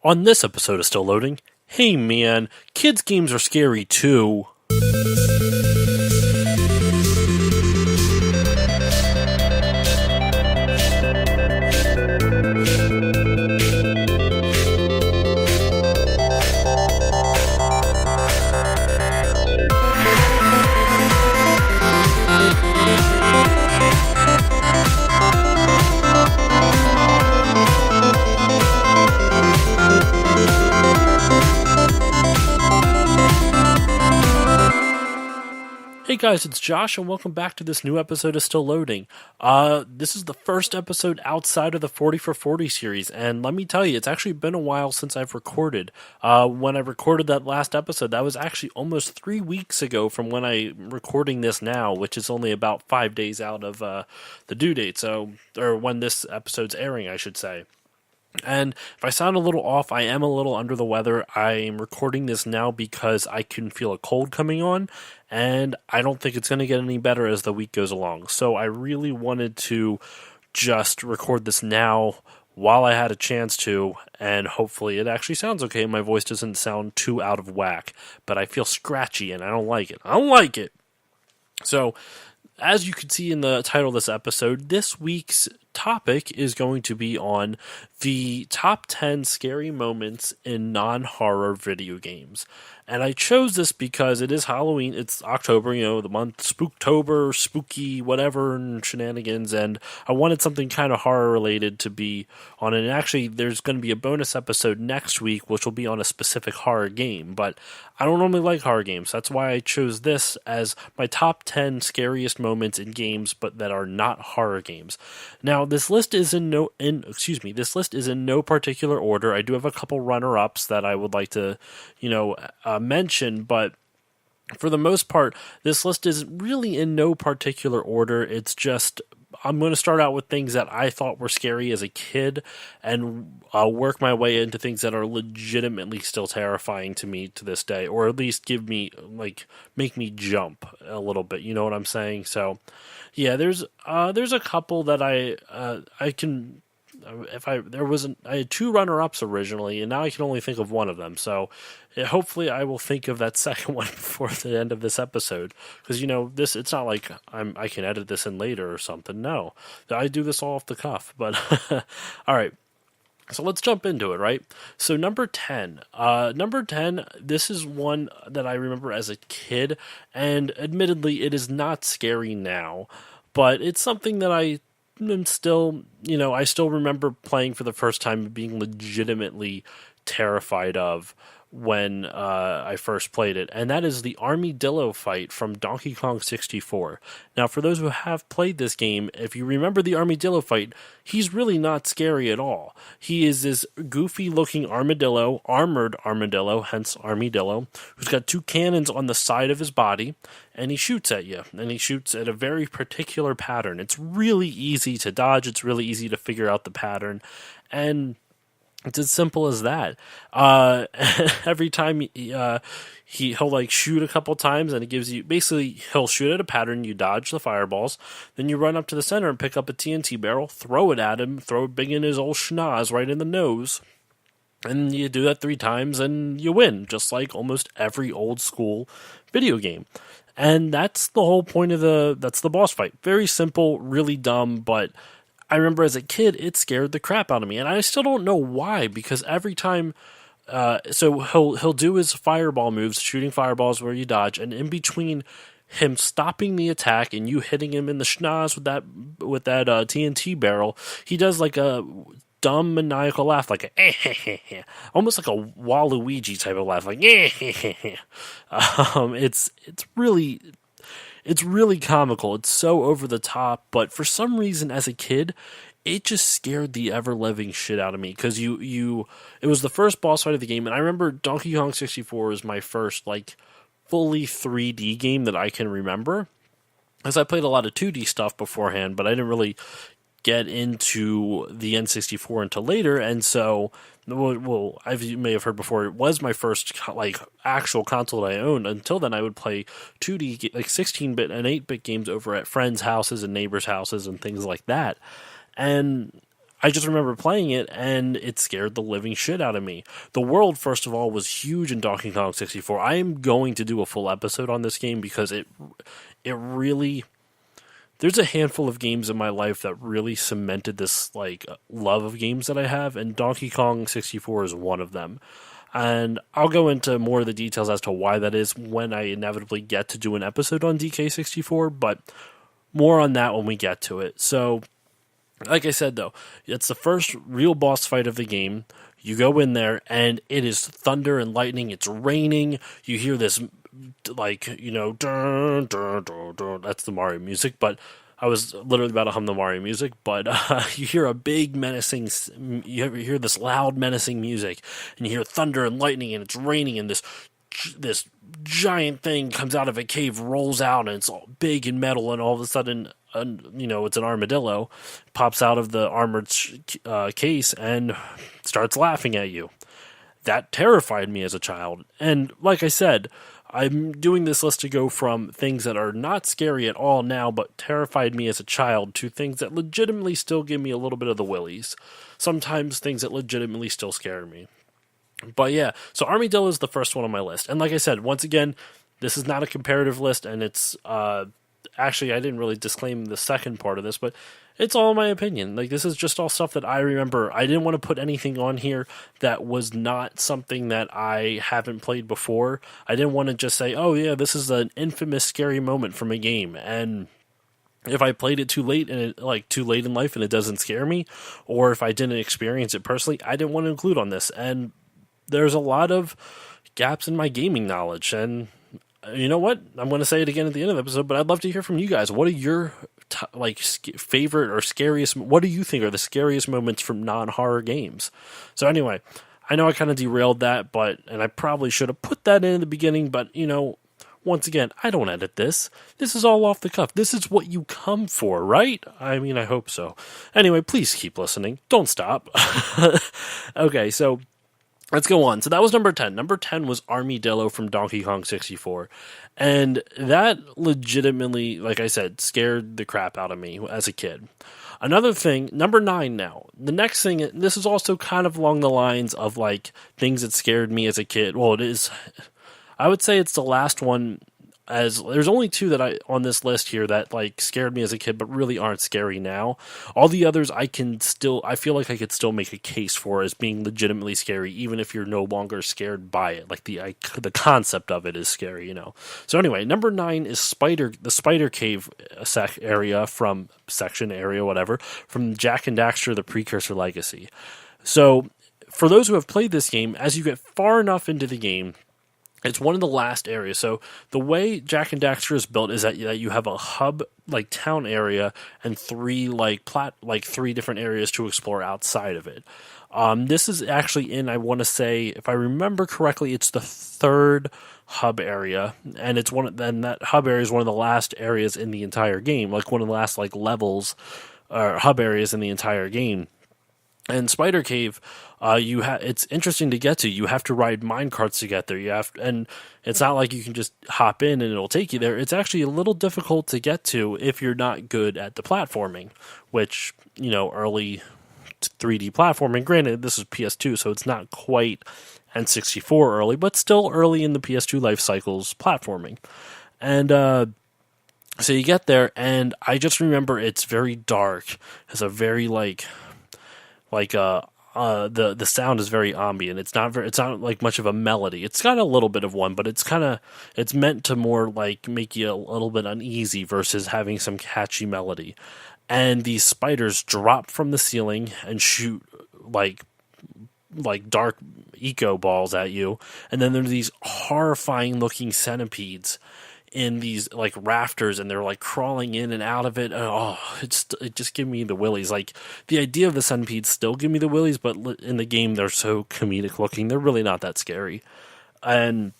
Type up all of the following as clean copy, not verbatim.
On this episode of Still Loading, hey man, kids' games are scary too. Hey guys, it's Josh, and welcome back to this new episode of Still Loading. This is the first episode outside of the 40 for 40 series, and let me tell you, it's actually been a while since I've recorded. When I recorded that last episode, that was actually almost 3 weeks ago from when I'm recording this now, which is only about 5 days out of the due date, or when this episode's airing, I should say. And if I sound a little off, I am a little under the weather. I'm recording this now because I can feel a cold coming on, and I don't think it's going to get any better as the week goes along. So I really wanted to just record this now while I had a chance to, and hopefully it actually sounds okay. My voice doesn't sound too out of whack, but I feel scratchy, and I don't like it. I don't like it! So, as you can see in the title of this episode, this week's topic is going to be on the top 10 scary moments in non-horror video games. And I chose this because it is Halloween, it's October, the month Spooktober, spooky, whatever, and shenanigans, and I wanted something kind of horror-related to be on it. And actually, there's going to be a bonus episode next week, which will be on a specific horror game, but I don't normally like horror games. That's why I chose this as my top 10 scariest moments in games, but that are not horror games. Now, this list is in no particular order. I do have a couple runner-ups that I would like to, mention, but for the most part, this list is really in no particular order. It's just, I'm going to start out with things that I thought were scary as a kid and work my way into things that are legitimately still terrifying to me to this day, or at least make me jump a little bit. You know what I'm saying? So, yeah, there's a couple that I can. I had two runner-ups originally, and now I can only think of one of them. So, hopefully, I will think of that second one before the end of this episode. Because it's not like I can edit this in later or something. No, I do this all off the cuff. But all right. So let's jump into it, right? So number 10. This is one that I remember as a kid, and admittedly, it is not scary now, but it's something that I still remember playing for the first time and being legitimately terrified of when I first played it, and that is the Armadillo fight from Donkey Kong 64. Now, for those who have played this game, if you remember the Armadillo fight, he's really not scary at all. He is this goofy-looking armadillo, armored armadillo, hence Armadillo, who's got two cannons on the side of his body, and he shoots at you, and he shoots at a very particular pattern. It's really easy to dodge, it's really easy to figure out the pattern, and it's as simple as that. Every time he'll shoot a couple times, and it gives you, basically he'll shoot at a pattern, you dodge the fireballs, then you run up to the center and pick up a TNT barrel, throw it at him, throw it big in his old schnoz right in the nose, and you do that 3 times and you win, just like almost every old school video game. And that's the whole point that's the boss fight. Very simple, really dumb, but I remember as a kid, it scared the crap out of me, and I still don't know why, because every time, so he'll do his fireball moves, shooting fireballs where you dodge, and in between him stopping the attack and you hitting him in the schnoz with that TNT barrel, he does like a dumb maniacal laugh, like a almost like a Waluigi type of laugh, like It's really comical. It's so over the top, but for some reason as a kid, it just scared the ever-living shit out of me, because it was the first boss fight of the game, and I remember Donkey Kong 64 was my first, fully 3D game that I can remember, because I played a lot of 2D stuff beforehand, but I didn't really get into the N64 until later, and so, as you may have heard before, it was my first actual console that I owned. Until then, I would play 2D 16-bit and 8-bit games over at friends' houses and neighbors' houses and things like that. And I just remember playing it, and it scared the living shit out of me. The world, first of all, was huge in Donkey Kong 64. I am going to do a full episode on this game because it really, there's a handful of games in my life that really cemented this like love of games that I have, and Donkey Kong 64 is one of them. And I'll go into more of the details as to why that is when I inevitably get to do an episode on DK64, but more on that when we get to it. So, like I said, though, it's the first real boss fight of the game. You go in there, and it is thunder and lightning. It's raining. You hear this, like, dun, dun, dun, dun. That's the Mario music, but I was literally about to hum the Mario music, but you hear a big menacing, you hear this loud menacing music, and you hear thunder and lightning, and it's raining, and this giant thing comes out of a cave, rolls out, and it's all big and metal, and all of a sudden, it's an armadillo, pops out of the armored case and starts laughing at you. That terrified me as a child. And like I said, I'm doing this list to go from things that are not scary at all now, but terrified me as a child, to things that legitimately still give me a little bit of the willies. Sometimes things that legitimately still scare me. But yeah, so Armadillo is the first one on my list. And like I said, once again, this is not a comparative list, and it's, actually, I didn't really disclaim the second part of this, but it's all my opinion. Like, this is just all stuff that I remember. I didn't want to put anything on here that was not something that I haven't played before. I didn't want to just say, oh yeah, this is an infamous scary moment from a game, and if I played it too late too late in life and it doesn't scare me, or if I didn't experience it personally, I didn't want to include on this. And there's a lot of gaps in my gaming knowledge, and you know what? I'm going to say it again at the end of the episode, but I'd love to hear from you guys. What are your favorite or scariest? What do you think are the scariest moments from non-horror games? So anyway, I know I kind of derailed that, and I probably should have put that in the beginning, but once again, I don't edit this. This is all off the cuff. This is what you come for, right? I mean, I hope so. Anyway, please keep listening. Don't stop. Okay, so let's go on. So that was number 10. Number 10 was Armadillo from Donkey Kong 64. And that legitimately, like I said, scared the crap out of me as a kid. Another thing, number 9 now. The next thing, this is also kind of along the lines of like things that scared me as a kid. Well, it is, I would say it's the last one, as there's only 2 that I on this list here that like scared me as a kid but really aren't scary now. All the others I feel like I could still make a case for as being legitimately scary, even if you're no longer scared by it. Like the concept of it is scary, So anyway, number 9 is the Spider Cave section area from Jak and Daxter: The Precursor Legacy. So for those who have played this game, as you get far enough into the game, it's one of the last areas. So the way Jak and Daxter is built is that you have a hub like town area and 3 3 different areas to explore outside of it. This is actually I want to say, if I remember correctly, it's the 3rd hub area, and that hub area is one of the last areas in the entire game, like one of the last levels or hub areas in the entire game. And Spider Cave, it's interesting to get to. You have to ride minecarts to get there. And it's not like you can just hop in and it'll take you there. It's actually a little difficult to get to if you're not good at the platforming, which, early 3D platforming. Granted, this is PS2, so it's not quite N64 early, but still early in the PS2 life cycle's platforming. And so you get there, and I just remember it's very dark. It's a very the sound is very ambient. It's not like much of a melody. It's got a little bit of one, but it's meant to more like make you a little bit uneasy versus having some catchy melody. And these spiders drop from the ceiling and shoot like dark eco balls at you. And then there are these horrifying looking centipedes in these rafters, and they're crawling in and out of it. And, it just give me the willies. The idea of the centipedes still give me the willies, but in the game they're so comedic looking. They're really not that scary. And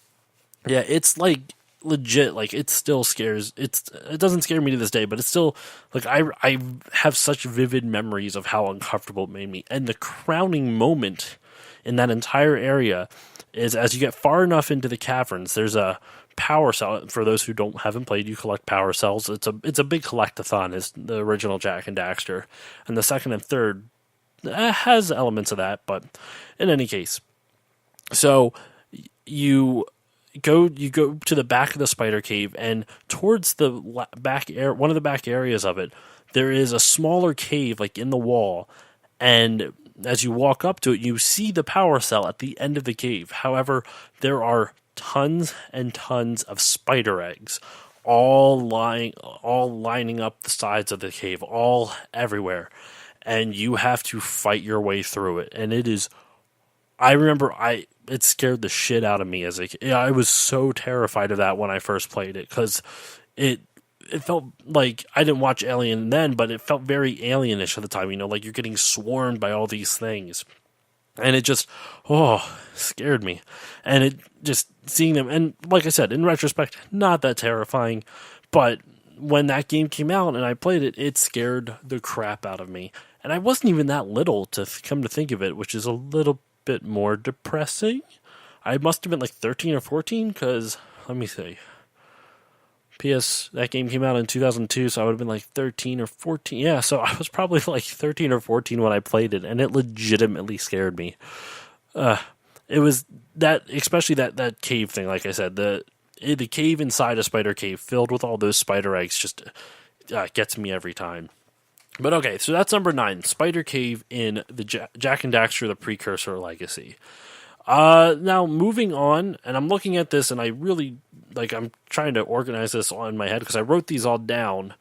yeah, it's legit. It still scares. It doesn't scare me to this day, but it's still I have such vivid memories of how uncomfortable it made me. And the crowning moment in that entire area is as you get far enough into the caverns, there's a power cell. For those who haven't played, you collect power cells. It's a big collectathon. Is the original Jak and Daxter, and the second and third has elements of that, but in any case. So you go to the back of the spider cave, and towards the one of the back areas of it, there is a smaller cave like in the wall, and as you walk up to it, you see the power cell at the end of the cave. However, there are tons and tons of spider eggs all lining up the sides of the cave, all everywhere, and you have to fight your way through it. And it is, I remember it scared the shit out of me I was so terrified of that when I first played it, because it felt like, I didn't watch Alien then, but it felt very alienish at the time, like you're getting swarmed by all these things. And it just, scared me. And it just, seeing them, and like I said, in retrospect, not that terrifying, but when that game came out and I played it, it scared the crap out of me. And I wasn't even that little, to come to think of it, which is a little bit more depressing. I must have been like 13 or 14, because, let me see. That game came out in 2002, so I would have been like 13 or 14. Yeah, so I was probably like 13 or 14 when I played it, and it legitimately scared me. It was that, especially that cave thing, like I said, the cave inside a spider cave filled with all those spider eggs just gets me every time. But okay, so that's number 9, Spider Cave in the Jak and Daxter, the Precursor Legacy. Now, moving on, and I'm looking at this, and I really, I'm trying to organize this on my head, because I wrote these all down.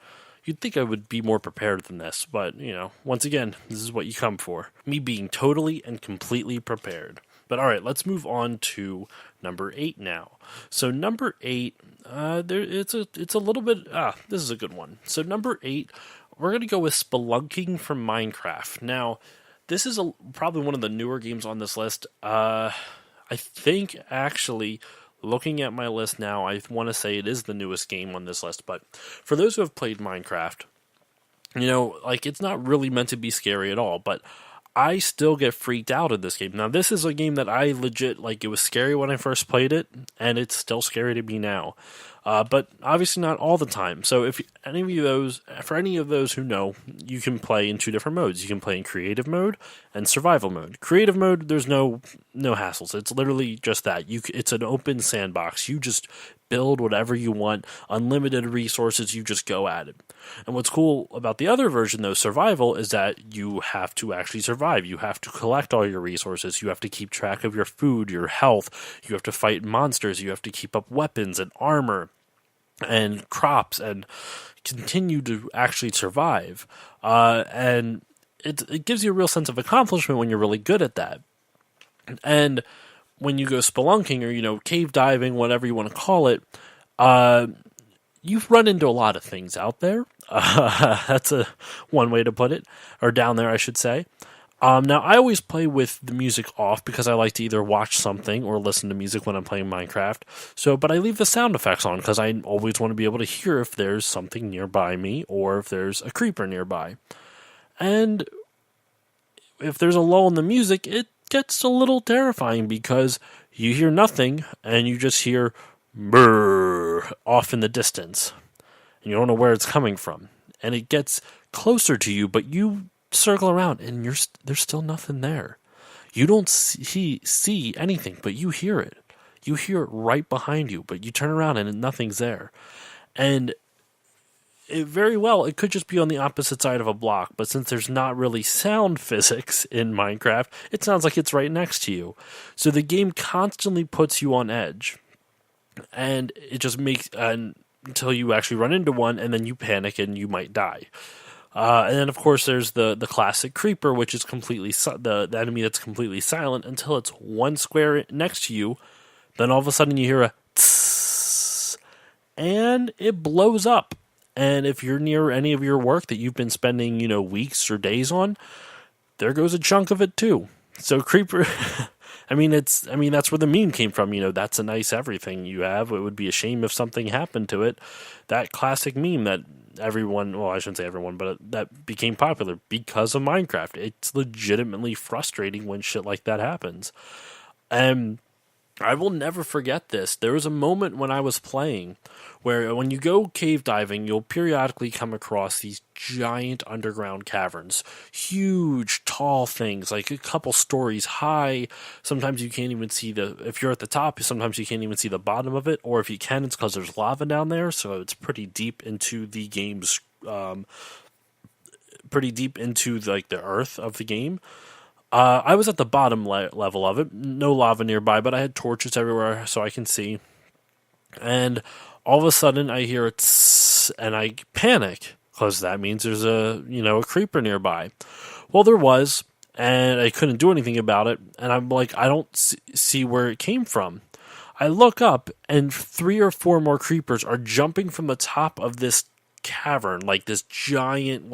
You'd think I would be more prepared than this, but, once again, this is what you come for. Me being totally and completely prepared. But alright, let's move on to number 8 now. So number 8, it's a little bit, this is a good one. So number 8, we're going to go with Spelunking from Minecraft. Now, this is probably one of the newer games on this list. I think, actually, looking at my list now, I want to say it is the newest game on this list. But for those who have played Minecraft, it's not really meant to be scary at all. But I still get freaked out in this game. Now, this is a game that I legit, it was scary when I first played it, and it's still scary to me now. But obviously not all the time. So for any of those who know, you can play in 2 different modes. You can play in creative mode and survival mode. Creative mode, there's no hassles. It's literally just that. It's an open sandbox. You just build whatever you want, unlimited resources, you just go at it. And what's cool about the other version, though, survival, is that you have to actually survive. You have to collect all your resources. You have to keep track of your food, your health. You have to fight monsters. You have to keep up weapons and armor and crops and continue to actually survive. And it gives you a real sense of accomplishment when you're really good at that. And when you go spelunking or, cave diving, whatever you want to call it, you've run into a lot of things out there. That's one way to put it, or down there, I should say. Now, I always play with the music off because I like to either watch something or listen to music when I'm playing Minecraft. But I leave the sound effects on because I always want to be able to hear if there's something nearby me or if there's a creeper nearby. And if there's a lull in the music, it gets a little terrifying because you hear nothing and you just hear brrr off in the distance. And you don't know where it's coming from. And it gets closer to you, but you circle around and there's still nothing there. You don't see anything, but you hear it. You hear it right behind you, but you turn around and nothing's there. And it could just be on the opposite side of a block, but since there's not really sound physics in Minecraft, it sounds like it's right next to you. So the game constantly puts you on edge. And it just makes until you actually run into one, and then you panic and you might die. And then, of course, there's the classic creeper, which is completely the enemy that's completely silent until it's one square next to you. Then all of a sudden you hear a tss, and it blows up. And if you're near any of your work that you've been spending, weeks or days on, there goes a chunk of it too. So creeper, that's where the meme came from. That's a nice everything you have. It would be a shame if something happened to it. That classic meme that everyone, well, I shouldn't say everyone, but that became popular because of Minecraft. It's legitimately frustrating when shit like that happens. I will never forget this. There was a moment when I was playing where when you go cave diving, you'll periodically come across these giant underground caverns. Huge, tall things, like a couple stories high. Sometimes you can't even see if you're at the top, sometimes you can't even see the bottom of it. Or if you can, it's because there's lava down there, so it's pretty deep into the game's, pretty deep into like the earth of the game. I was at the bottom level of it, no lava nearby, but I had torches everywhere so I can see. And all of a sudden, I hear it, and I panic because that means there's a creeper nearby. Well, there was, and I couldn't do anything about it. And I'm like, I don't see where it came from. I look up, and 3 or 4 more creepers are jumping from the top of this cavern, like this giant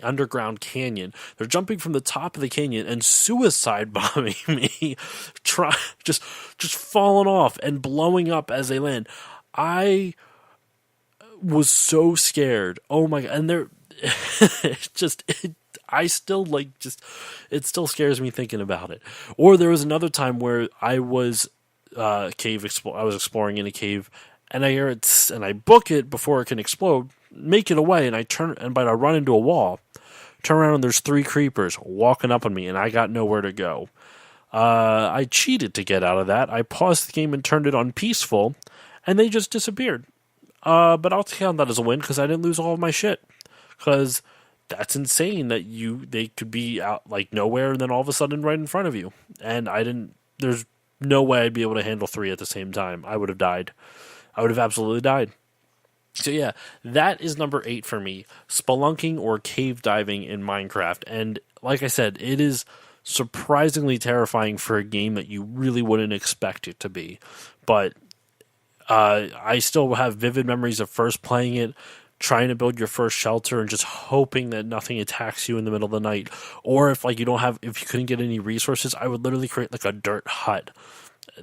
underground canyon. They're jumping from the top of the canyon and suicide bombing me, just falling off and blowing up as they land. I was so scared. Oh my god! And they're it still scares me thinking about it. Or there was another time where I was I was exploring in a cave, and I hear it, and I book it before it can explode, make it away, and I run into a wall, turn around, and there's 3 creepers walking up on me, and I got nowhere to go. I cheated to get out of that. I paused the game and turned it on peaceful, and they just disappeared. But I'll count that as a win because I didn't lose all of my shit. Because that's insane that they could be out like nowhere and then all of a sudden right in front of you. And I didn't. There's no way I'd be able to handle 3 at the same time. I would have died. I would have absolutely died. So yeah, that is number 8 for me. Spelunking or cave diving in Minecraft. And like I said, it is surprisingly terrifying for a game that you really wouldn't expect it to be. But I still have vivid memories of first playing it, trying to build your first shelter and just hoping that nothing attacks you in the middle of the night. Or if you couldn't get any resources, I would literally create like a dirt hut.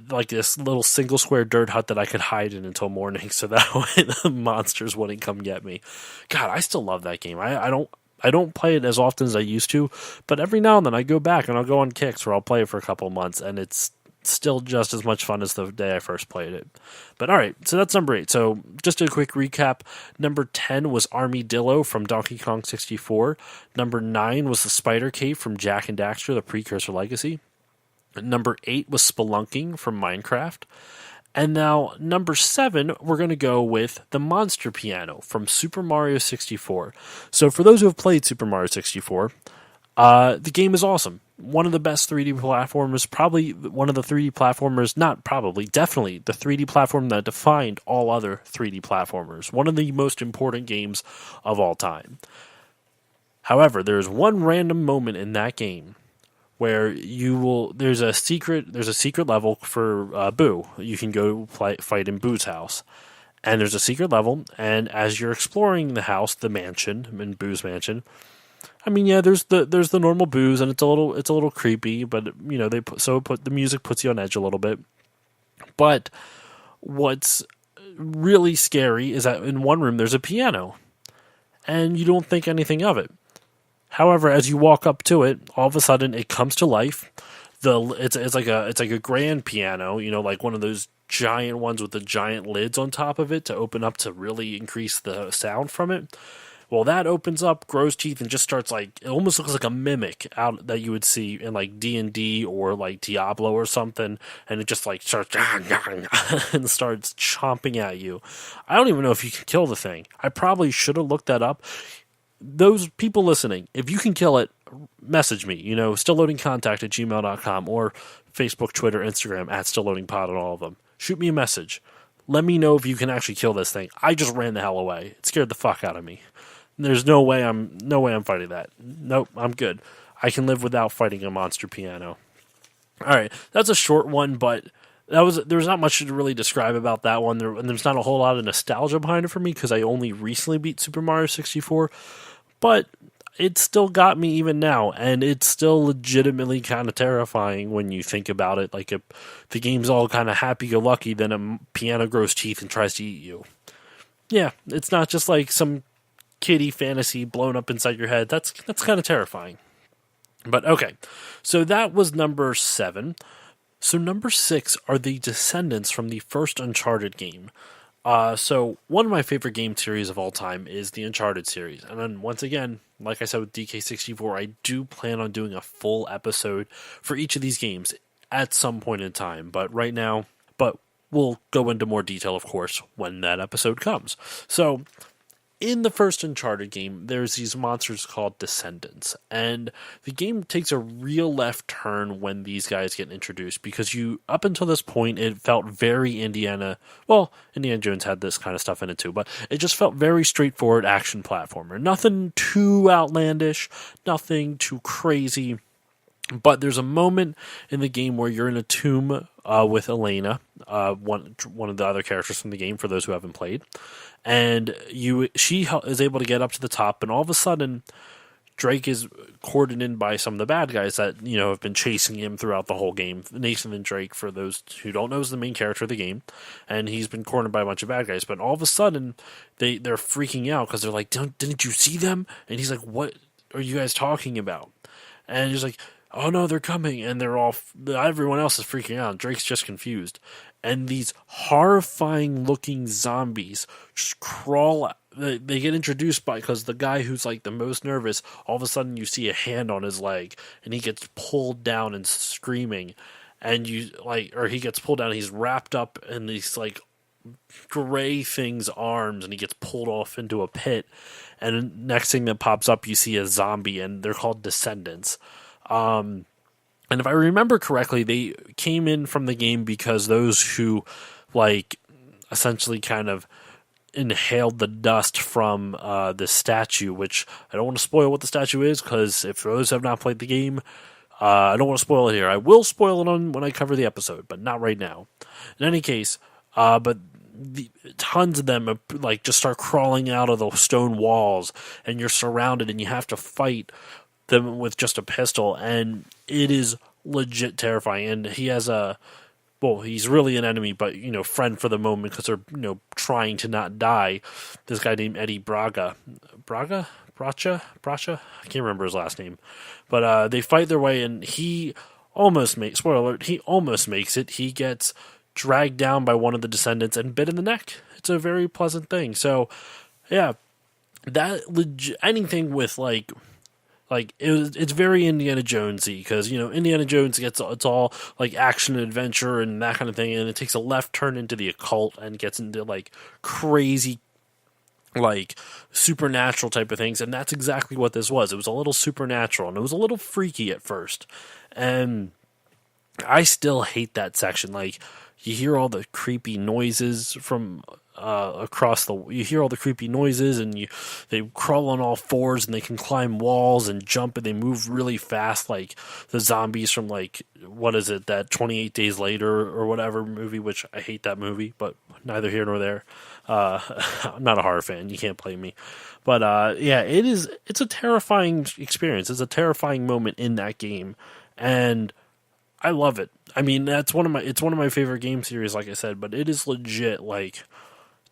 Like this little single square dirt hut that I could hide in until morning so that way the monsters wouldn't come get me. God, I still love that game. I don't play it as often as I used to, but every now and then I go back and I'll go on kicks where I'll play it for a couple of months, and it's still just as much fun as the day I first played it. But alright, so that's number 8. So just a quick recap. Number 10 was Armadillo from Donkey Kong 64. Number 9 was the Spider Cave from Jak and Daxter, the Precursor Legacy. Number 8 was Spelunking from Minecraft. And now, number 7, we're going to go with the Monster Piano from Super Mario 64. So for those who have played Super Mario 64, the game is awesome. One of the best 3D platformers, probably one of the 3D platformers, not probably, definitely the 3D platform that defined all other 3D platformers. One of the most important games of all time. However, there's one random moment in that game where there's a secret level for Boo. You can go fight in Boo's house. And there's a secret level, and as you're exploring the house, the mansion, in Boo's mansion, I mean, yeah, there's the normal Boos, and it's a little creepy, but you know, the music puts you on edge a little bit. But what's really scary is that in one room there's a piano, and you don't think anything of it. However, as you walk up to it, all of a sudden it comes to life. It's like a grand piano, you know, like one of those giant ones with the giant lids on top of it to open up to really increase the sound from it. Well, that opens up, grows teeth, and just starts it almost looks like a mimic out that you would see in like D&D or like Diablo or something, and it just starts and starts chomping at you. I don't even know if you can kill the thing. I probably should have looked that up. Those people listening, if you can kill it, message me, stillloadingcontact@gmail.com or Facebook, Twitter, Instagram @stillloadingpod on all of them. Shoot me a message. Let me know if you can actually kill this thing. I just ran the hell away. It scared the fuck out of me. There's no way I'm fighting that. Nope, I'm good. I can live without fighting a monster piano. Alright, that's a short one, but there's not much to really describe about that one. There's not a whole lot of nostalgia behind it for me because I only recently beat Super Mario 64, but it still got me even now, and it's still legitimately kind of terrifying when you think about it. Like, if the game's all kind of happy-go-lucky, then a piano grows teeth and tries to eat you. Yeah, it's not just like some kiddie fantasy blown up inside your head. That's kind of terrifying. But okay, so that was number 7. So number 6 are the descendants from the first Uncharted game. So one of my favorite game series of all time is the Uncharted series. And then once again, like I said with DK64, I do plan on doing a full episode for each of these games at some point in time. But we'll go into more detail, of course, when that episode comes. So in the first Uncharted game, there's these monsters called Descendants, and the game takes a real left turn when these guys get introduced, because up until this point, it felt very Indiana Jones had this kind of stuff in it too, but it just felt very straightforward action platformer. Nothing too outlandish, nothing too crazy. But there's a moment in the game where you're in a tomb with Elena, one of the other characters from the game, for those who haven't played, and she is able to get up to the top, and all of a sudden, Drake is cordoned in by some of the bad guys that have been chasing him throughout the whole game. Nathan and Drake, for those who don't know, is the main character of the game, and he's been cornered by a bunch of bad guys. But all of a sudden, they're freaking out because they're like, "Didn't you see them?" And he's like, "What are you guys talking about?" And he's like, "Oh no, they're coming," and everyone else is freaking out. Drake's just confused, and these horrifying-looking zombies just crawl. They get introduced because the guy who's like the most nervous, all of a sudden you see a hand on his leg, and he gets pulled down and screaming, and he gets pulled down. He's wrapped up in these like gray thing's arms, and he gets pulled off into a pit. And next thing that pops up, you see a zombie, and they're called Descendants. And if I remember correctly, they came in from the game because those who, essentially kind of inhaled the dust from the statue, which I don't want to spoil what the statue is, because if those have not played the game, I don't want to spoil it here. I will spoil it when I cover the episode, but not right now. In any case, tons of them just start crawling out of the stone walls, and you're surrounded, and you have to fight them with just a pistol, and it is legit terrifying. And he has he's really an enemy, but friend for the moment, because they're trying to not die. This guy named Eddie Bracha, I can't remember his last name, but they fight their way, and he almost spoiler alert, he almost makes it. He gets dragged down by one of the Descendants and bit in the neck. It's a very pleasant thing. So yeah, anything with it's very Indiana Jonesy, because Indiana Jones it's all like action and adventure and that kind of thing, and it takes a left turn into the occult and gets into crazy supernatural type of things, and that's exactly what this was. It was a little supernatural, and it was a little freaky at first, and I still hate that section. You hear all the creepy noises from you hear all the creepy noises, and they crawl on all fours, and they can climb walls and jump, and they move really fast, like the zombies from what is it, that 28 Days Later or whatever movie, which I hate that movie, but neither here nor there. I'm not a horror fan, you can't blame me. But yeah, it's a terrifying experience. It's a terrifying moment in that game, and I love it. I mean, it's one of my favorite game series, like I said, but it is legit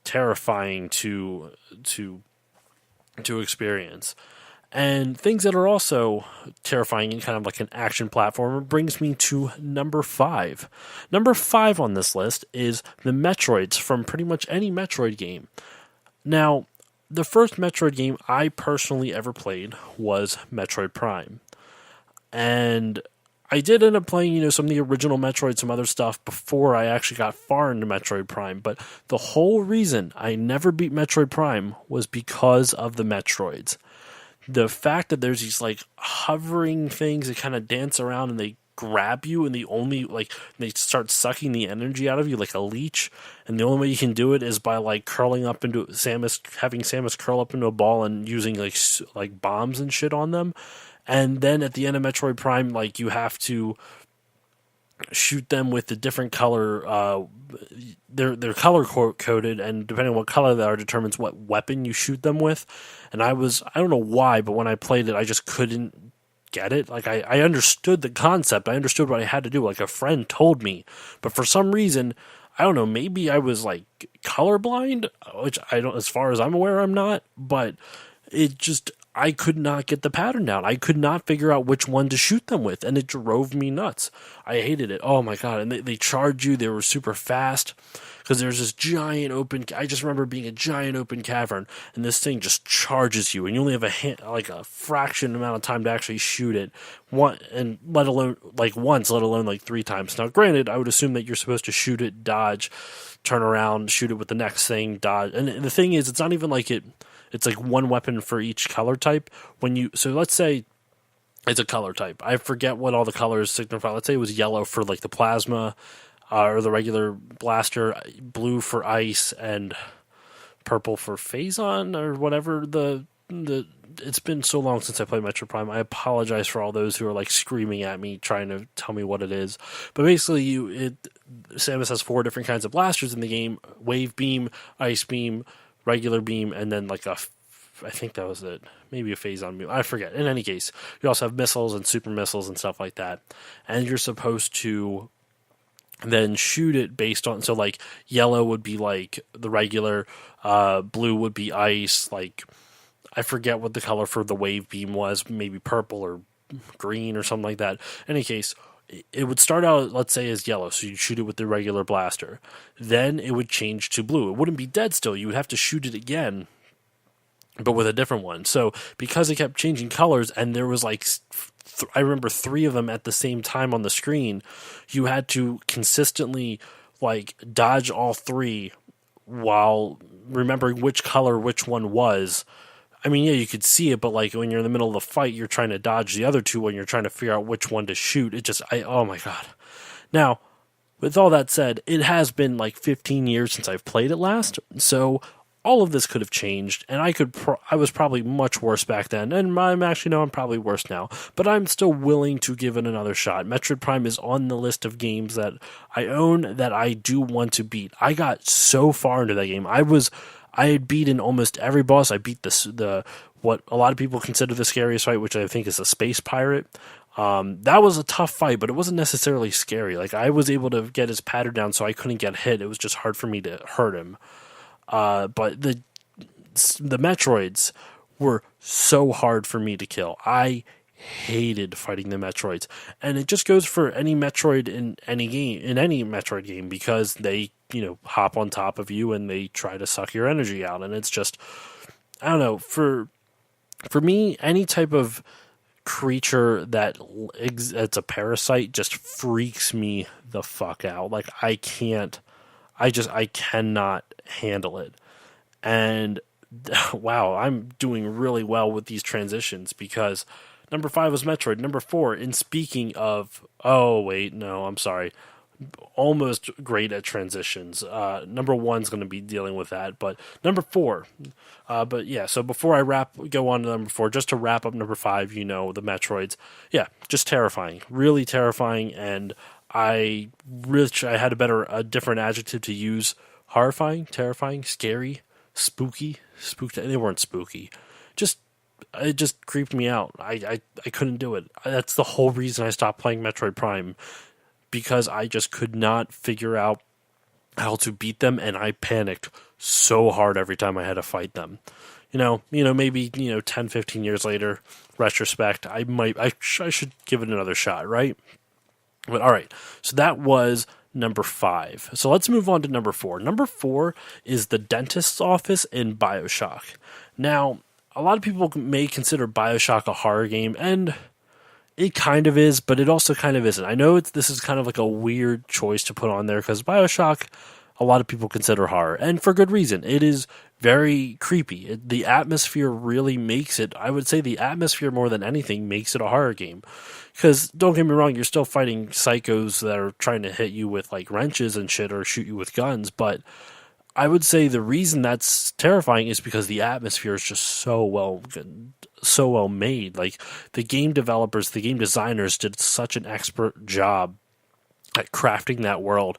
terrifying to experience. And things that are also terrifying and kind of like an action platformer brings me to number 5. Number 5 on this list is the Metroids from pretty much any Metroid game. Now, the first Metroid game I personally ever played was Metroid Prime. And I did end up playing, some of the original Metroid, some other stuff before I actually got far into Metroid Prime. But the whole reason I never beat Metroid Prime was because of the Metroids. The fact that there's these hovering things that kind of dance around and they grab you, and they start sucking the energy out of you like a leech. And the only way you can do it is by curling up into having Samus curl up into a ball and using like bombs and shit on them. And then at the end of Metroid Prime, you have to shoot them with the different color. They're color coded, and depending on what color they are, determines what weapon you shoot them with. And I don't know why, but when I played it, I just couldn't get it. I understood the concept. I understood what I had to do. A friend told me, but for some reason, I don't know. Maybe I was colorblind, which I don't. As far as I'm aware, I'm not. But it just. I could not get the pattern down. I could not figure out which one to shoot them with, and it drove me nuts. I hated it. Oh my god! And they charge you. They were super fast because there's this giant open. I just remember being a giant open cavern, and this thing just charges you, and you only have like a fraction amount of time to actually shoot it. And let alone like once, let alone like 3 times. Now, granted, I would assume that you're supposed to shoot it, dodge, turn around, shoot it with the next thing, dodge. And the thing is, it's not even like it. It's like one weapon for each color type. So let's say it's a color type. I forget what all the colors signify. Let's say it was yellow for like the plasma or the regular blaster, blue for ice, and purple for Phazon or whatever the. It's been so long since I played Metroid Prime. I apologize for all those who are like screaming at me trying to tell me what it is. But basically, Samus has 4 different kinds of blasters in the game: Wave Beam, Ice Beam, regular beam, and then like I think that was it. Maybe a Phazon beam. I forget. In any case, you also have missiles and super missiles and stuff like that. And you're supposed to then shoot it based on, so like yellow would be like the regular, blue would be ice, like I forget what the color for the wave beam was, maybe purple or green or something like that. In any case, it would start out, let's say, as yellow, so you'd shoot it with the regular blaster. Then it would change to blue. It wouldn't be dead still. You would have to shoot it again, but with a different one. So because it kept changing colors, and there was like, I remember 3 of them at the same time on the screen, you had to consistently like dodge all 3 while remembering which color which one was. I mean, yeah, you could see it, but like when you're in the middle of the fight, you're trying to dodge the other 2 when you're trying to figure out which one to shoot. Oh my god. Now, with all that said, it has been like 15 years since I've played it last, so all of this could have changed, and I was probably much worse back then, and I'm probably worse now, but I'm still willing to give it another shot. Metroid Prime is on the list of games that I own that I do want to beat. I got so far into that game. I had beaten almost every boss. I beat the what a lot of people consider the scariest fight, which I think is a space pirate. That was a tough fight, but it wasn't necessarily scary. Like, I was able to get his pattern down so I couldn't get hit. It was just hard for me to hurt him. But the Metroids were so hard for me to kill. I hated fighting the Metroids. And it just goes for any Metroid in any Metroid game, because they, hop on top of you and they try to suck your energy out. And it's just, I don't know, for me, any type of creature that's a parasite just freaks me the fuck out. Like, I cannot handle it. And wow, I'm doing really well with these transitions, because number 5 was Metroid. Number 4, in speaking of, oh wait, no, I'm sorry, almost great at transitions. Number 1's going to be dealing with that, but number 4. But yeah, so before I go on to number 4, just to wrap up number 5, the Metroids. Yeah, just terrifying, really terrifying, and I wish I had a different adjective to use. Horrifying, terrifying, scary, spooky. They weren't spooky. It just creeped me out. I couldn't do it. That's the whole reason I stopped playing Metroid Prime, because I just could not figure out how to beat them, and I panicked so hard every time I had to fight them. Maybe 10, 15 years later, retrospect, I should give it another shot, right? But all right, so that was number 5. So let's move on to number 4. Number 4 is the dentist's office in BioShock. Now, a lot of people may consider BioShock a horror game, and it kind of is, but it also kind of isn't. I know this is kind of like a weird choice to put on there, because BioShock, a lot of people consider horror, and for good reason. It is very creepy. The atmosphere really makes it, I would say the atmosphere more than anything makes it a horror game. Because, don't get me wrong, you're still fighting psychos that are trying to hit you with like wrenches and shit, or shoot you with guns, but I would say the reason that's terrifying is because the atmosphere is just so well made. Like, the game developers, the game designers did such an expert job at crafting that world.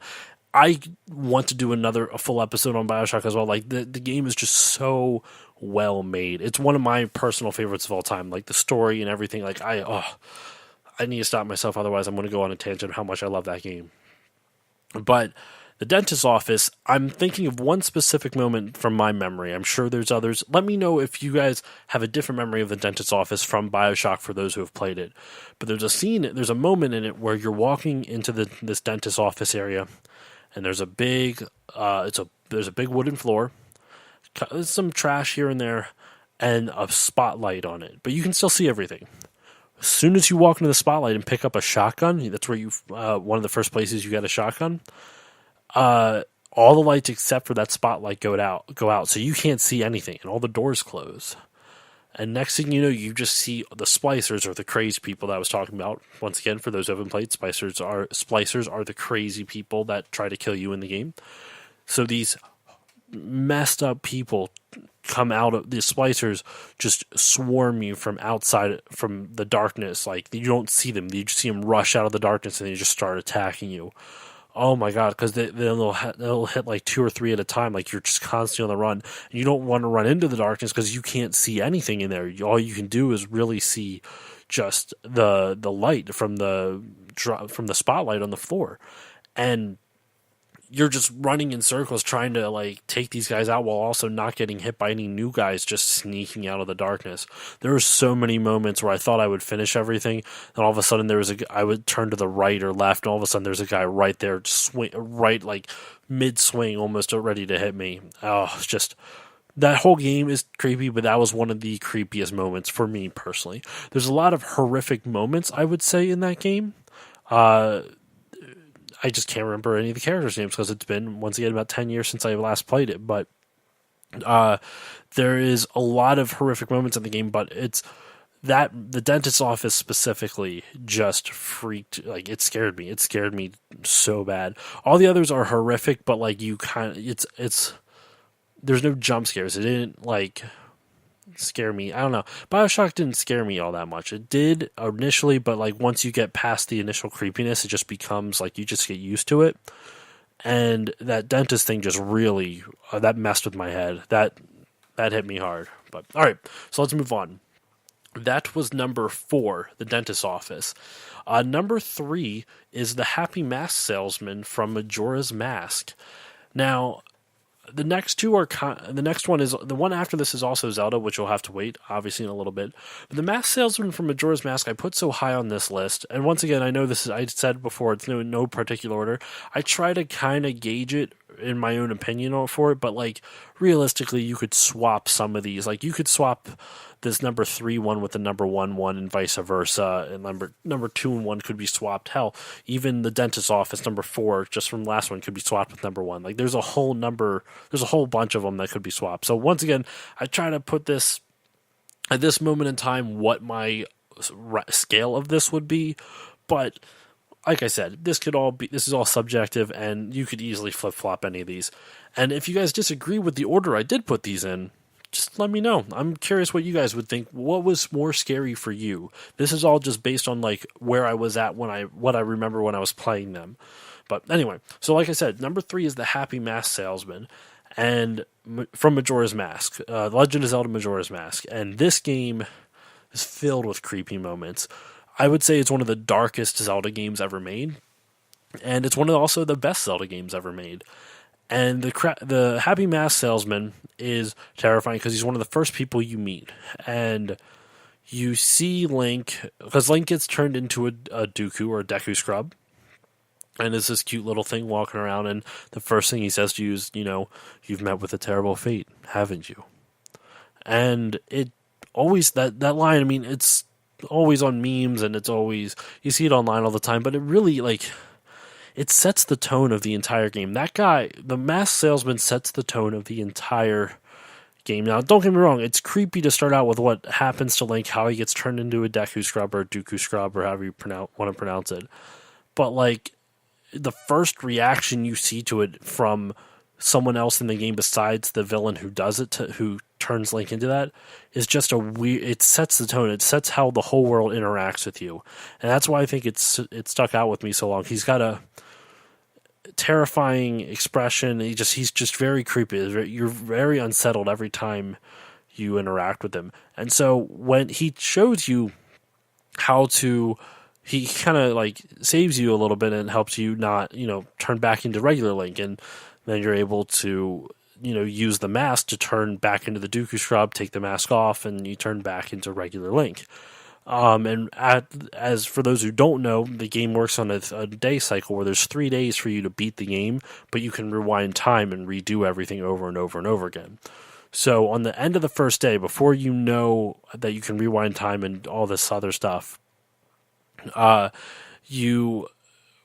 I want to do a full episode on BioShock as well. Like, the game is just so well made. It's one of my personal favorites of all time. Like, the story and everything. Like, I need to stop myself, otherwise I'm going to go on a tangent of how much I love that game. But The dentist's office, I'm thinking of one specific moment from my memory. I'm sure there's others. Let me know if you guys have a different memory of the dentist's office from BioShock for those who have played it. But there's a moment in it where you're walking into this dentist's office area, and there's a big, there's a big wooden floor, there's some trash here and there, and a spotlight on it. But you can still see everything. As soon as you walk into the spotlight and pick up a shotgun, that's where one of the first places you get a shotgun. All the lights except for that spotlight go out, so you can't see anything, and all the doors close. And next thing you know, you just see the splicers, or the crazy people that I was talking about. Once again, for those who haven't played, splicers are the crazy people that try to kill you in the game. So these messed up people come out of the splicers, just swarm you from outside, from the darkness. Like, you don't see them, you just see them rush out of the darkness, and they just start attacking you. Oh my god, because they'll hit like 2 or 3 at a time, like you're just constantly on the run. And you don't want to run into the darkness because you can't see anything in there. All you can do is really see just the light from the spotlight on the floor. And you're just running in circles trying to like take these guys out while also not getting hit by any new guys just sneaking out of the darkness. There were so many moments where I thought I would finish everything, and all of a sudden I would turn to the right or left, and all of a sudden there's a guy right there, right like mid swing, almost ready to hit me. Oh, it's just, that whole game is creepy, but that was one of the creepiest moments for me personally. There's a lot of horrific moments, I would say, in that game. I just can't remember any of the characters' names because it's been, once again, about 10 years since I last played it. But there is a lot of horrific moments in the game, but it's that the dentist's office specifically just freaked, like, it scared me. It scared me so bad. All the others are horrific, but like there's no jump scares. It didn't like scare me. I don't know. BioShock didn't scare me all that much. It did initially, but like once you get past the initial creepiness, it just becomes like you just get used to it. And that dentist thing just really that messed with my head. That hit me hard. But all right, so let's move on. That was number 4, the dentist's office. Number 3 is the Happy Mask Salesman from Majora's Mask. Now, the next two are the next one is the one after this is also Zelda, which you'll have to wait, obviously, in a little bit. But the Mask Salesman from Majora's Mask I put so high on this list, and once again, I know this is, I said before, it's no particular order. I try to kind of gauge it in my own opinion for it, but like realistically, you could swap some of these. Like you could swap this number 3 one with the number 1 one, and vice versa, and number 2 and 1 could be swapped. Hell, even the dentist's office number 4, just from last one, could be swapped with number 1. Like there's a whole bunch of them that could be swapped. So once again, I try to put this at this moment in time what my scale of this would be, but like I said, this is all subjective, and you could easily flip-flop any of these. And if you guys disagree with the order I did put these in, just let me know. I'm curious what you guys would think. What was more scary for you? This is all just based on like where I was at what I remember when I was playing them. But anyway, so like I said, number 3 is the Happy Mask Salesman, and from Majora's Mask, Legend of Zelda Majora's Mask. And this game is filled with creepy moments. I would say it's one of the darkest Zelda games ever made, and it's one of also the best Zelda games ever made. And the Happy Mask Salesman is terrifying because he's one of the first people you meet, and you see Link, because Link gets turned into a Dooku or a Deku Scrub, and it's this cute little thing walking around, and the first thing he says to you is, you've met with a terrible fate, haven't you? And it always, that line, I mean, it's always on memes, and it's always, you see it online all the time, but it really, like, it sets the tone of the entire game. That guy, the Mask Salesman, sets the tone of the entire game. Now, don't get me wrong, it's creepy to start out with what happens to Link, how he gets turned into a Deku Scrub or a Dooku Scrub, or however you want to pronounce it. But, like, the first reaction you see to it from someone else in the game besides the villain who does it, who turns Link into that, is just it sets the tone. It sets how the whole world interacts with you. And that's why I think it stuck out with me so long. He's got a terrifying expression. He's just very creepy. You're very unsettled every time you interact with him. And so when he shows you how to he kind of like saves you a little bit and helps you not, turn back into regular Link, and then you're able to, use the mask to turn back into the Dooku Scrub, take the mask off, and you turn back into regular Link. As for those who don't know, the game works on a day cycle where there's 3 days for you to beat the game, but you can rewind time and redo everything over and over and over again. So on the end of the first day, before you know that you can rewind time and all this other stuff, you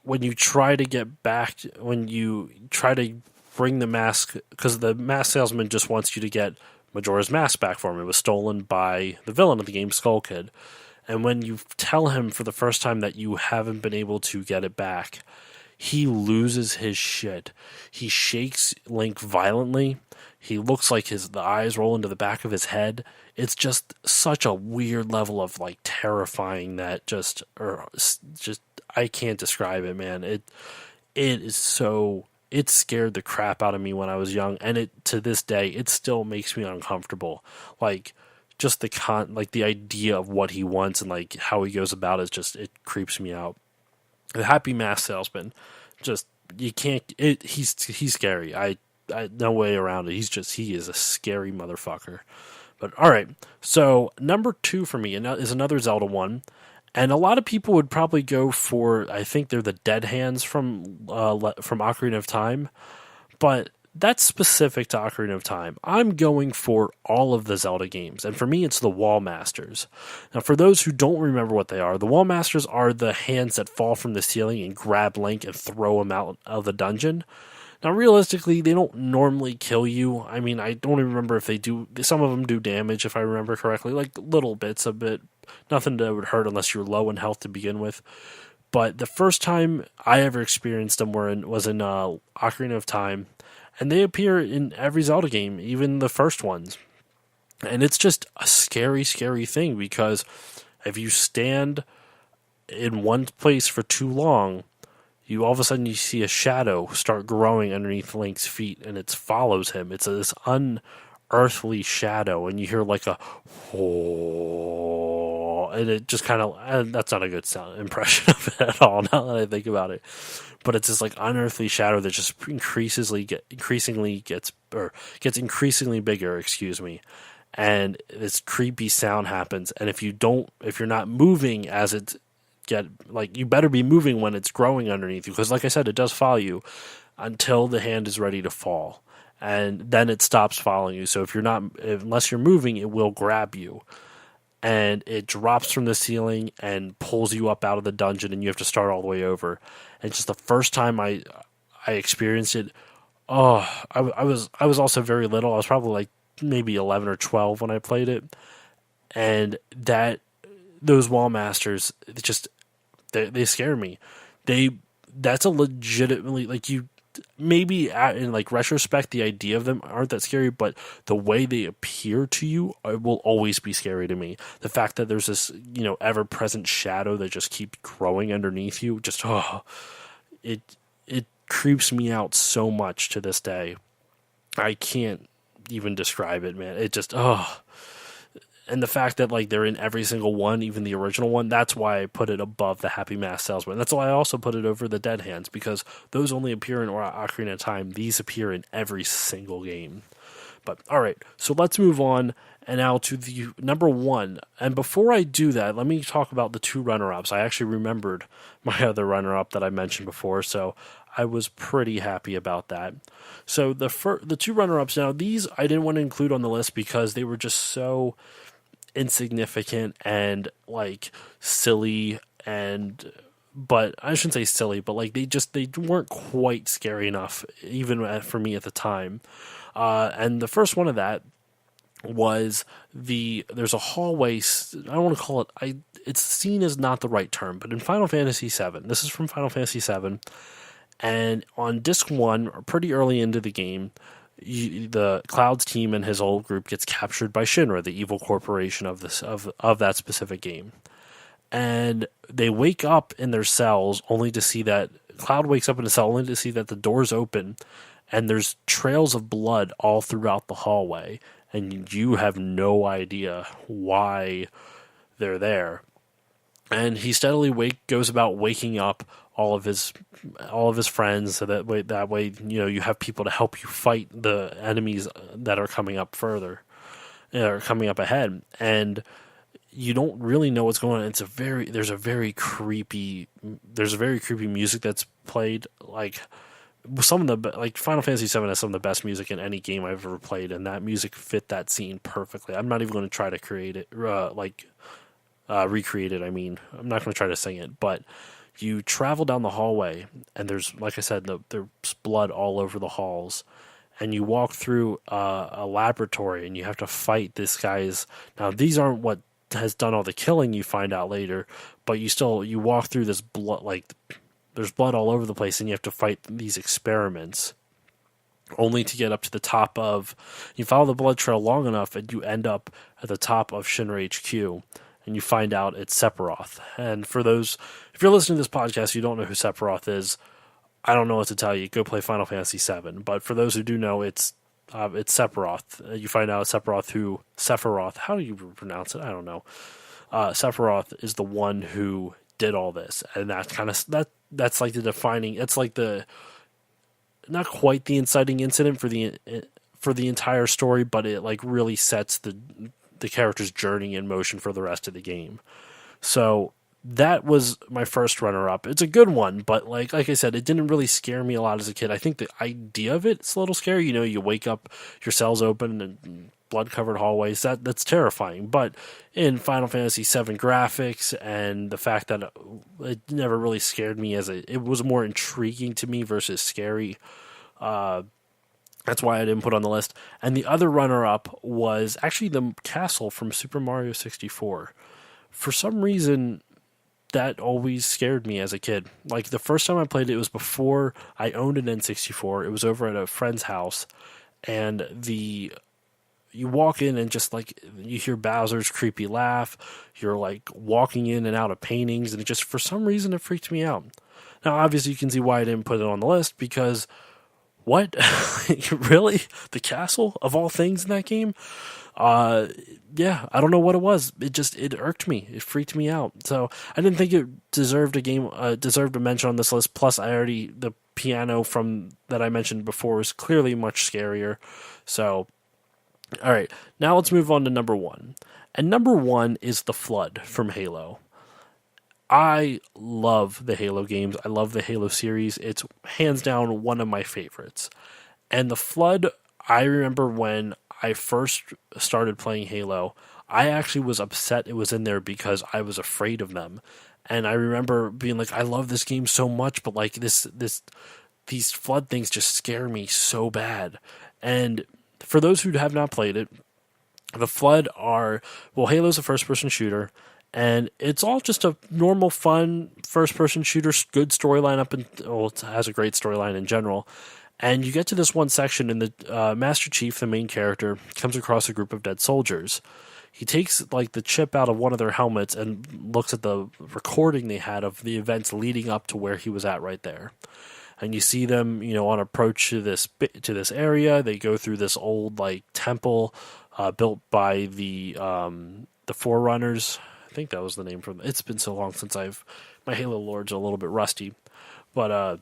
when you try to get back, when you try to bring the mask, because the mask salesman just wants you to get Majora's mask back for him. It was stolen by the villain of the game, Skull Kid. And when you tell him for the first time that you haven't been able to get it back, he loses his shit. He shakes Link violently. He looks like the eyes roll into the back of his head. It's just such a weird level of like terrifying that just I can't describe it, man. It is so, it scared the crap out of me when I was young, and it to this day it still makes me uncomfortable. Like just the idea of what he wants and like how he goes about it creeps me out. The Happy Mask Salesman, just you can't. He's scary. I no way around it. He is a scary motherfucker. But all right, so number 2 for me is another Zelda one, and a lot of people would probably go for, I think they're the Dead Hands from Ocarina of Time, but that's specific to Ocarina of Time. I'm going for all of the Zelda games, and for me it's the Wall Masters. Now for those who don't remember what they are, the Wall Masters are the hands that fall from the ceiling and grab Link and throw him out of the dungeon. Now, realistically, they don't normally kill you. I mean, I don't even remember if they do. Some of them do damage, if I remember correctly, like little bits a bit. Nothing that would hurt unless you're low in health to begin with. But the first time I ever experienced them was in Ocarina of Time, and they appear in every Zelda game, even the first ones. And it's just a scary, scary thing, because if you stand in one place for too long, you all of a sudden you see a shadow start growing underneath Link's feet, and it follows him. It's this unearthly shadow, and you hear like a oh, and it just kind of, that's not a good sound impression of it at all now that I think about it. But it's this like unearthly shadow that just gets increasingly bigger, and this creepy sound happens. And if you're not moving as it's you better be moving when it's growing underneath you, because like I said, it does follow you until the hand is ready to fall, and then it stops following you. So unless you're moving, it will grab you, and it drops from the ceiling and pulls you up out of the dungeon, and you have to start all the way over. And just the first time I experienced it, I was also very little. I was probably like maybe 11 or 12 when I played it, and those Wall Masters, they scare me. That's a legitimately, like, you maybe in like retrospect the idea of them aren't that scary, but the way they appear to you will always be scary to me. The fact that there's this ever present shadow that just keeps growing underneath you, it creeps me out so much to this day. I can't even describe it, man. It just and the fact that like they're in every single one, even the original one, that's why I put it above the Happy Mask Salesman. That's why I also put it over the Dead Hands, because those only appear in Ocarina of Time. These appear in every single game. But all right, so let's move on and now to the number 1. And before I do that, let me talk about the 2 runner-ups. I actually remembered my other runner-up that I mentioned before, so I was pretty happy about that. So the 2 runner-ups, now these I didn't want to include on the list because they were just so insignificant and like silly, but I shouldn't say silly, but like they weren't quite scary enough even for me at the time. And the first one of that was there's a hallway. I don't want to call it. It's seen as not the right term, but in Final Fantasy VII, this is from Final Fantasy VII, and on disc 1, pretty early into the game, the Cloud's team and his whole group gets captured by Shinra, the evil corporation of that specific game. And they wake up in their cells only to see that Cloud wakes up in a cell only to see that the doors open and there's trails of blood all throughout the hallway, and you have no idea why they're there. and he steadily goes about waking up all of his friends, so that way you have people to help you fight the enemies that are coming up further, or coming up ahead, and you don't really know what's going on. There's a very creepy music that's played. Like some of the like Final Fantasy VII has some of the best music in any game I've ever played, and that music fit that scene perfectly. I'm not even going to try to create it, recreate it. I mean, I'm not going to try to sing it, but you travel down the hallway, and there's, like I said, there's blood all over the halls, and you walk through a laboratory, and you have to fight this guy's. Now, these aren't what has done all the killing. You find out later, but you walk through this blood, like there's blood all over the place, and you have to fight these experiments, only to get up to the top of. You follow the blood trail long enough, and you end up at the top of Shinra HQ. And you find out it's Sephiroth. And for those, if you're listening to this podcast, you don't know who Sephiroth is, I don't know what to tell you. Go play Final Fantasy VII. But for those who do know, it's Sephiroth. You find out Sephiroth. How do you pronounce it? I don't know. Sephiroth is the one who did all this, and that's like the defining. It's like the not quite the inciting incident for the entire story, but it like really sets the character's journey in motion for the rest of the game. So that was my first runner-up. It's a good one, but like I said, it didn't really scare me a lot as a kid. I think the idea of it's a little scary. You wake up, your cell's open, and blood-covered hallways. That's terrifying. But in Final Fantasy VII graphics and the fact that it never really scared me it was more intriguing to me versus scary. That's why I didn't put on the list. And the other runner-up was actually the castle from Super Mario 64. For some reason, that always scared me as a kid. Like, the first time I played it was before I owned an N64. It was over at a friend's house. And you walk in and just, like, you hear Bowser's creepy laugh. You're, like, walking in and out of paintings. And it just, for some reason, it freaked me out. Now, obviously, you can see why I didn't put it on the list, because... What? Really? The castle of all things in that game? Yeah, I don't know what it was. It irked me. It freaked me out. So I didn't think it deserved a mention on this list. Plus, the piano from that I mentioned before was clearly much scarier. So, all right, now let's move on to number one. And number one is The Flood from Halo. I love the Halo games. I love the Halo series. It's hands down one of my favorites. And The Flood, I remember when I first started playing Halo, I actually was upset it was in there because I was afraid of them. And I remember being like, I love this game so much, but like these Flood things just scare me so bad. And for those who have not played it, The Flood Halo's a first-person shooter. And it's all just a normal, fun first-person shooter, good storyline it has a great storyline in general. And you get to this one section, and the Master Chief, the main character, comes across a group of dead soldiers. He takes like the chip out of one of their helmets and looks at the recording they had of the events leading up to where he was at right there. And you see them, on approach to this area. They go through this old like temple built by the Forerunners. I think that was the name from. It's been so long since my Halo Lord's a little bit rusty, but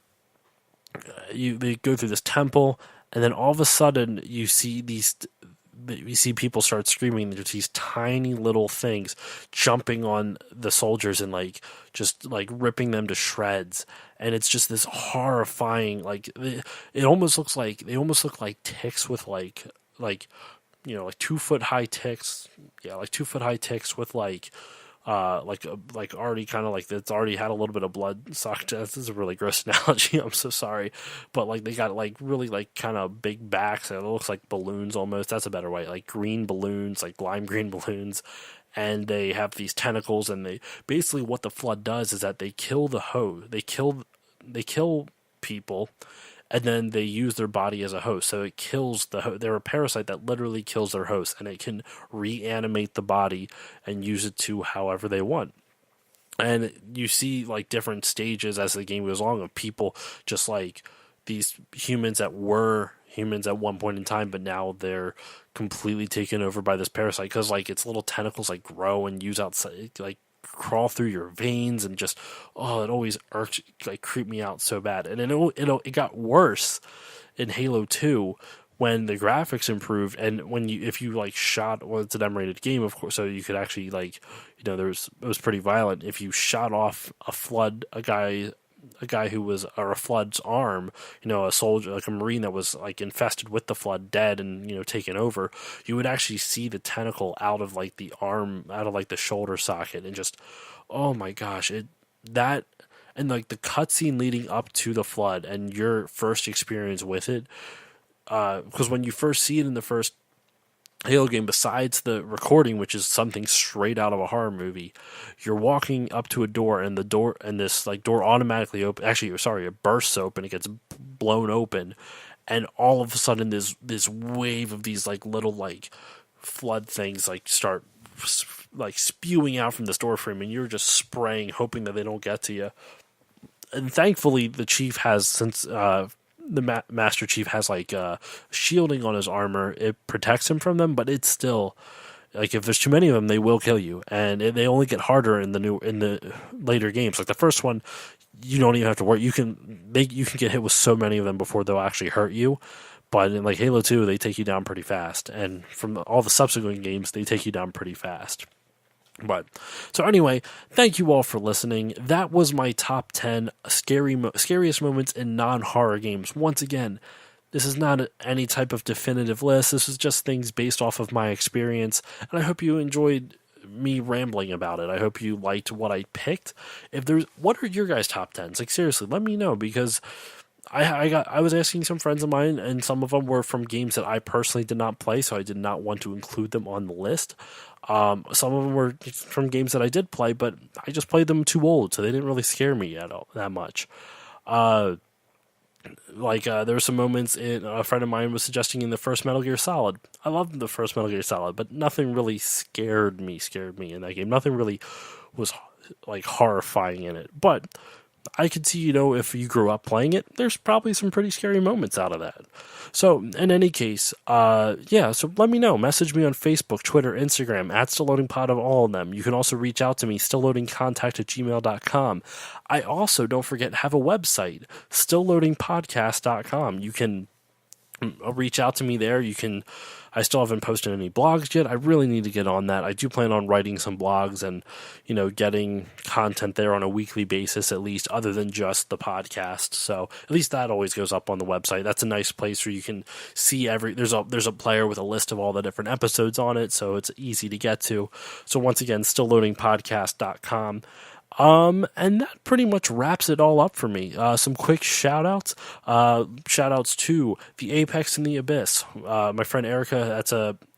they go through this temple, and then all of a sudden you see people start screaming. There's these tiny little things jumping on the soldiers and like just like ripping them to shreds, and it's just this horrifying. Like it almost looks like they look like ticks with like 2 foot high ticks. Yeah, like 2 foot high ticks with like already kind of like it's already had a little bit of blood sucked. This is a really gross analogy. I'm so sorry, but like they got like really like kind of big backs and it looks like balloons almost. That's a better way. Like green balloons, like lime green balloons, and they have these tentacles. And they basically what the Flood does is that they kill the host. They kill people. And then they use their body as a host. So it kills the host. They're a parasite that literally kills their host. And it can reanimate the body and use it to however they want. And you see like different stages as the game goes along of people just like these humans that were humans at one point in time, but now they're completely taken over by this parasite. Because like its little tentacles like grow and use outside, like crawl through your veins and just, it always irked, like creeped me out so bad. And it got worse in Halo 2 when the graphics improved, and if you like shot, well, it's an M-rated game, of course, so you could actually like, it was pretty violent. If you shot off a guy who was, or a Flood's arm, a soldier, like a Marine that was like infested with the Flood, dead and taken over, you would actually see the tentacle out of like the arm, out of like the shoulder socket, and just, oh my gosh, and like the cutscene leading up to the Flood and your first experience with it, because when you first see it in the first Halo game, besides the recording, which is something straight out of a horror movie, you're walking up to a door, and this like door automatically open. Actually, sorry, it bursts open. It gets blown open, and all of a sudden, this wave of these like little like Flood things like start like spewing out from this door frame, and you're just spraying, hoping that they don't get to you. And thankfully, the Chief has, since the Master Chief has like shielding on his armor, it protects him from them, but it's still like, if there's too many of them, they will kill you, and they only get harder in the later games. Like the first one, you don't even have to worry. You can get hit with so many of them before they'll actually hurt you. But in like Halo 2, they take you down pretty fast, and from all the subsequent games, they take you down pretty fast. But so anyway, thank you all for listening. That was my top 10 scariest moments in non-horror games. Once again, this is not any type of definitive list. This is just things based off of my experience, and I hope you enjoyed me rambling about it. I hope you liked what I picked. What are your guys' top 10s? Like seriously, let me know, because I was asking some friends of mine, and some of them were from games that I personally did not play, so I did not want to include them on the list. Some of them were from games that I did play, but I just played them too old, so they didn't really scare me that much. There were some moments a friend of mine was suggesting in the first Metal Gear Solid. I loved the first Metal Gear Solid, but nothing really scared me in that game. Nothing really was like horrifying in it, but I could see, if you grew up playing it, there's probably some pretty scary moments out of that. So, in any case, so let me know. Message me on Facebook, Twitter, Instagram, @StillLoadingPod of all of them. You can also reach out to me, stillloadingcontact@gmail.com. I also, don't forget, have a website, stillloadingpodcast.com. You can reach out to me there. I still haven't posted any blogs yet. I really need to get on that. I do plan on writing some blogs and, getting content there on a weekly basis, at least, other than just the podcast. So at least that always goes up on the website. That's a nice place where you can see there's a player with a list of all the different episodes on it, so it's easy to get to. So once again, stillloadingpodcast.com. And that pretty much wraps it all up for me. Some quick shout-outs. Shout-outs to The Apex and the Abyss. My friend Erica,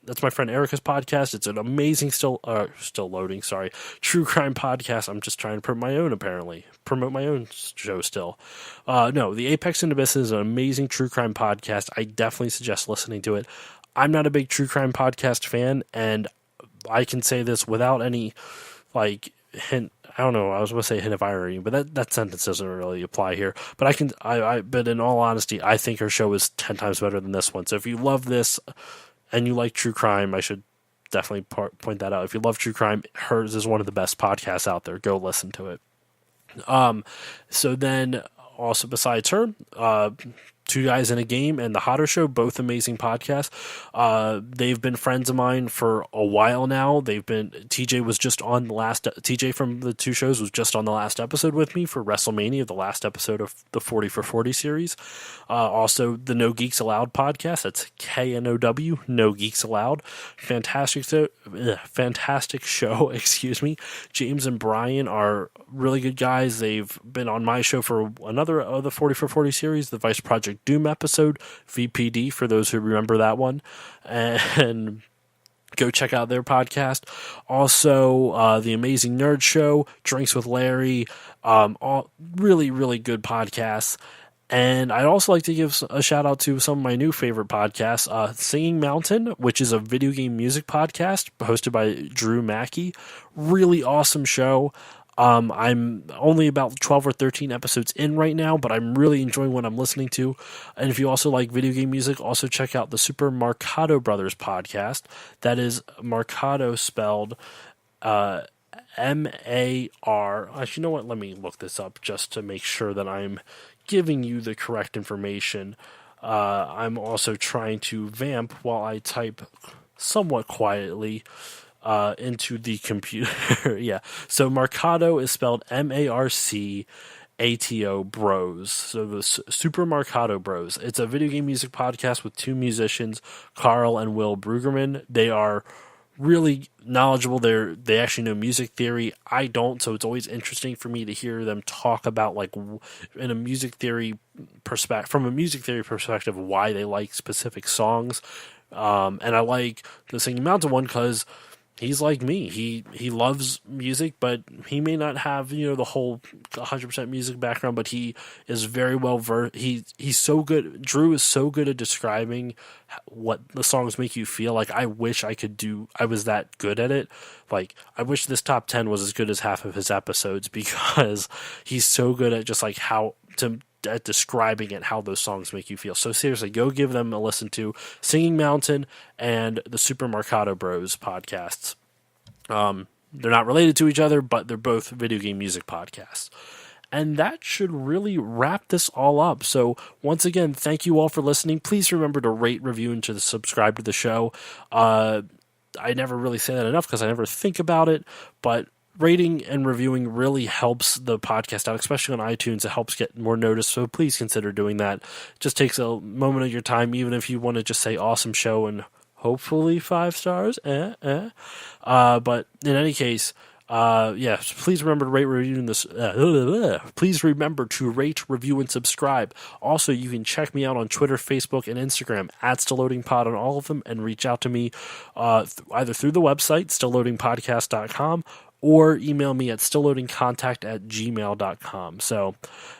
that's my friend Erica's podcast. It's an amazing true crime podcast. I'm just trying to promote my own show still. No, The Apex and the Abyss is an amazing true crime podcast. I definitely suggest listening to it. I'm not a big true crime podcast fan, and I can say this without any, hint. I don't know. I was going to say hint of irony, but that sentence doesn't really apply here. But but in all honesty, I think her show is 10 times better than this one. So if you love this and you like true crime, I should definitely point that out. If you love true crime, hers is one of the best podcasts out there. Go listen to it. So then also besides her, Two Guys in a Game and The Hotter Show, both amazing podcasts. They've been friends of mine for a while now. TJ from the two shows was just on the last episode with me for WrestleMania, the last episode of the 40 for 40 series. Also, the No Geeks Allowed podcast. That's KNOW, No Geeks Allowed. Fantastic show, excuse me. James and Brian are really good guys. They've been on my show for another of the 40 for 40 series, the Vice Project Doom episode, VPD, for those who remember that one. And go check out their podcast. Also, The Amazing Nerd Show, Drinks with Larry, all really, really good podcasts. And I'd also like to give a shout out to some of my new favorite podcasts. Singing Mountain, which is a video game music podcast hosted by Drew Mackey. Really awesome show. I'm only about 12 or 13 episodes in right now, but I'm really enjoying what I'm listening to. And if you also like video game music, also check out the Super Marcato Brothers podcast. That is Marcato spelled M-A-R. Actually, you know what? Let me look this up just to make sure that I'm giving you the correct information. I'm also trying to vamp while I type somewhat quietly into the computer. Yeah. So Marcato is spelled Marcato Bros. So the Super Marcato Bros. It's a video game music podcast with two musicians, Carl and Will Brueggemann. They are really knowledgeable. They actually know music theory. I don't, so it's always interesting for me to hear them talk about, like, in a music theory perspective, from a music theory perspective, why they like specific songs. And I like the Singing Mountain one because he's like me. He loves music, but he may not have, the whole 100% music background, but he is very well versed. He's so good. Drew is so good at describing what the songs make you feel. Like, I wish I was that good at it. Like, I wish this top 10 was as good as half of his episodes, because he's so good at just, like, at describing it, how those songs make you feel. So seriously, go give them a listen to Singing Mountain and the Super Marcato Bros podcasts. They're not related to each other, but they're both video game music podcasts. And that should really wrap this all up. So once again, thank you all for listening. Please remember to rate, review, and to subscribe to the show. I never really say that enough because I never think about it, but rating and reviewing really helps the podcast out, especially on iTunes. It helps get more noticed, so please consider doing that. It just takes a moment of your time, even if you want to just say awesome show and hopefully 5 stars. But in any case, please remember to rate, review, and please remember to rate, review, and subscribe. Also, you can check me out on Twitter, Facebook, and Instagram at StillLoadingPod on all of them, and reach out to me either through the website, stillloadingpodcast.com, or email me at stillloadingcontact@gmail.com. So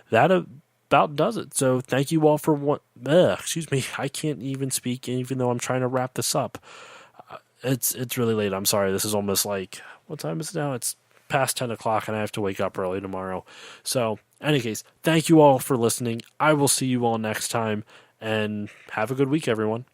that about does it. So thank you all for excuse me, I can't even speak, even though I'm trying to wrap this up. It's really late. I'm sorry. This is almost like, what time is it now? It's past 10 o'clock and I have to wake up early tomorrow. So, in any case, thank you all for listening. I will see you all next time, and have a good week, everyone.